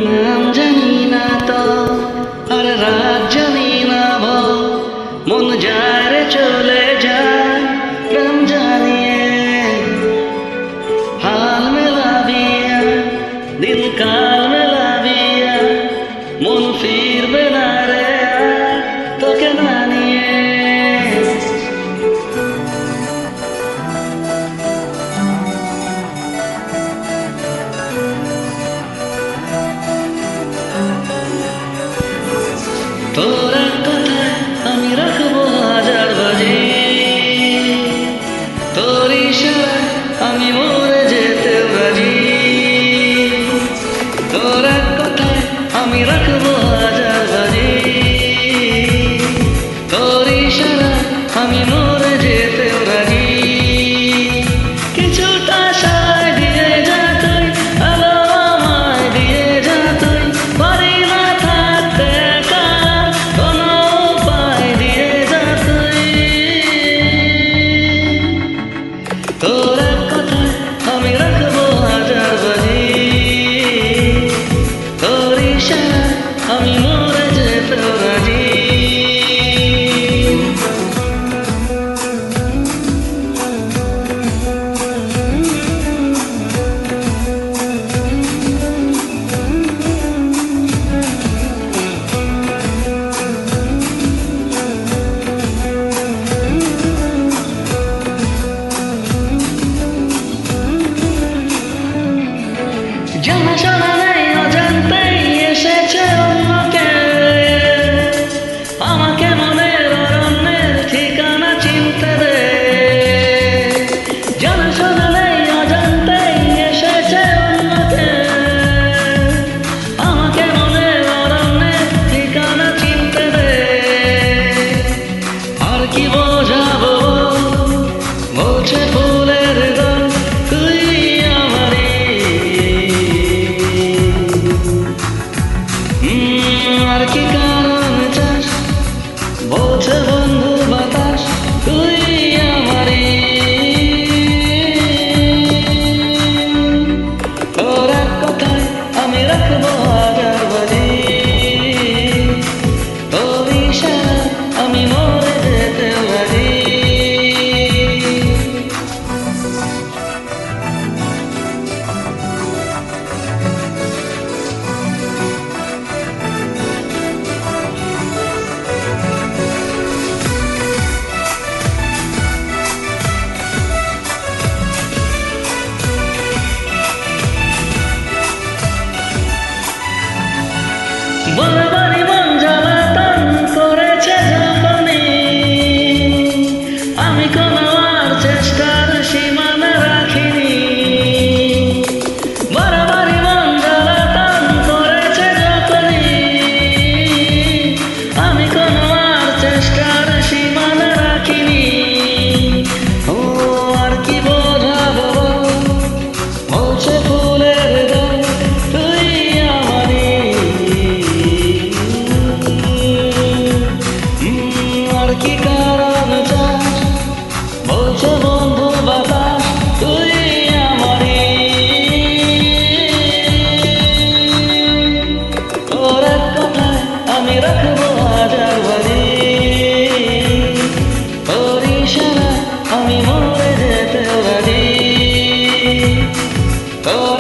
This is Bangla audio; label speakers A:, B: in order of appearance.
A: নাম জানি না তো আর রাত জানি না মন যায় রে চলে যায় প্রেম জানিয়ে হাল মেলাবিয়া দিন কাল মেলাবিয়া মন ফিরবে না রে তোকে না নিয়ে তোর কথায় আমি রাখবো হাজার বাজি তোর ইশারায় আমি মরে যেতে রাজি তোর কথায় আমি রাখবো হাজার বাজি তোর ইশারায় আমি মরে যেতে রাজি কিছুটা সায় দিয়ে যা তুই আলো আমায় দিয়ে যা তুই পারি না থাকতে কোনো উপায় দিয়ে যা তুই তোর কথায় আমি রাখবো হাজার বাজি তোর ইশারায় আমি মরে যেতে রাজি জানাশোনা নেই অজান্তেই এসেছে অন্যকে আমাকে মনের অরণ্যের ঠিকানা চিনতে দে জানাশোনা নেই অজান্তেই এসেছে অন্যকে আমাকে মনের অরণ্যের ঠিকানা চিনতে দে আর কি বোঝাবো বলছে ফুলের দল তুই আর কি কারণ চাস বলছে বন্ধু বাতাস তুই আমারই তোর এক কথায় আমি রাখবো হাজার বাজি তোর ইশারায় আমি মরে যেতে রাজি বারবারই মন জ্বালাতন করেছে যখনই আমি কোনো আর চেষ্টার সীমানা রাখিনি বারবারই মন জ্বালাতন করেছে যখনই আমি কোনো আর চেষ্টার সীমানা রাখিনি ও আর কি বোঝাবো বলছে ফুলের দল তুই আমারই আর কি কারণ চাস বলছে বন্ধু বাতাস তুই আমারই তোর এক কথায় আমি রাখবো হাজার বাজি তোর ইশারায় আমি মরে যেতে রাজি তোর